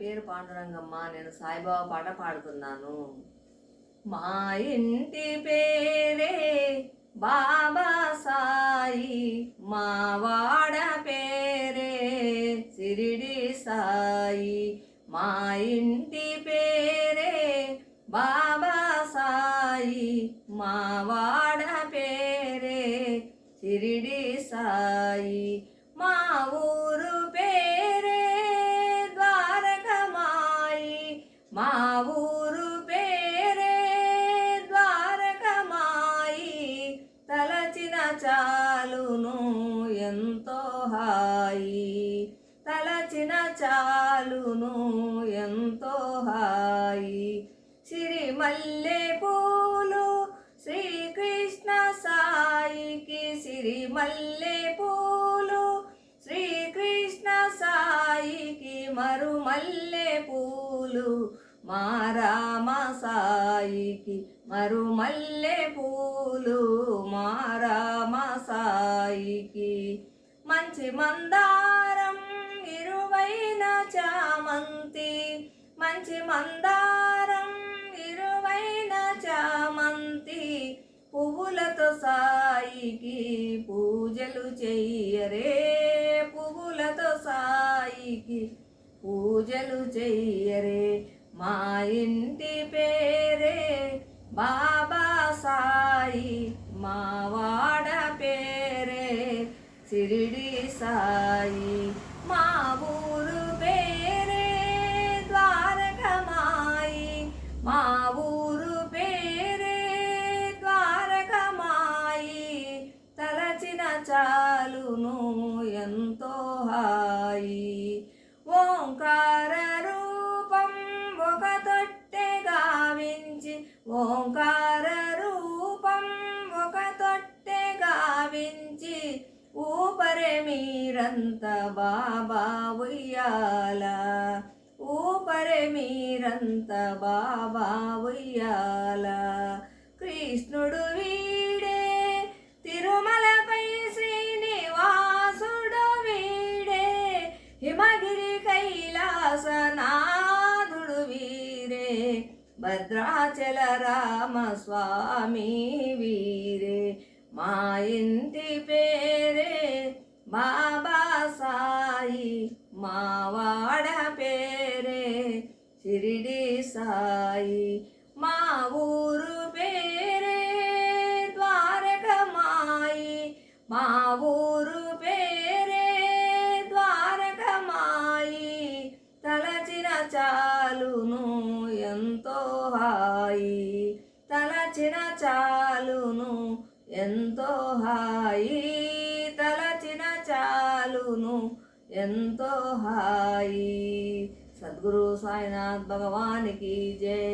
పేరు పాండురంగమ్మ. నేను సాయిబాబా పాట పాడుతున్నాను. మా ఇంటి పేరే బాబా సాయి, మా వాడ పేరే షిరిడి సాయి. మా ఇంటి పేరే బాబా సాయి, మా వాడ పేరే షిరిడి సాయి. మా ఊరు పేరే ద్వారకమాయి, మా ఊరు పేరే ద్వారకమాయి. తలచిన చాలును ఎంతో హాయి, తలచిన చాలును ఎంతో హాయి. సిరిమల్లె పూలు శ్రీకృష్ణ సాయికి, సిరిమల్లె పూలు శ్రీకృష్ణ సాయికి. మరుమల్లె పూలు మా రామ సాయికి, మరుమల్లె పూలు మా రామ సాయికి. మంచి మందారం ఇరువైన చామంతి, మంచి మందారం ఇరువైన చామంతి. పువ్వులతో సాయికి పూజలు చెయ్యరే, పువ్వులతో సాయికి పూజలు చెయ్యరే. మా ఇంటి పేరే బాబా సాయి, మా వాడ పేరే షిరిడి సాయి. మా ఊరు పేరే ద్వారకమాయి, మా ఊరు పేరే ద్వారకమాయి. తలచిన చాలును ఎంతో హాయి. ఓంకార రూపం ఒక తొట్టె గావించి, ఓంకార రూపం ఒక తొట్టె గావించి. ఊపరే మీరంత బాబా ఉయ్యాల, ఊపరే మీరంత బాబా ఉయ్యాల. కృష్ణుడు వీడే తిరుమలపై శ్రీనివాసుడు వీడే, హిమగిరి కైలాసనాథుడు వీరే, భద్రాచల రామస్వామి వీరే. మా ఇంటి పేరే బాబా సాయి, మా వాడ పేరే షిరిడి సాయి. మా ఊరు పేరే ద్వారకమాయి, మా ఊరు పేరే ద్వారకమాయి. తలచిన చాలును ఎంతో హాయి, తలచిన చాలును ఎంతో హాయి. తలచిన చాలును ఎంతో హాయి. సద్గురు సాయినాథ్ భగవానికి జై.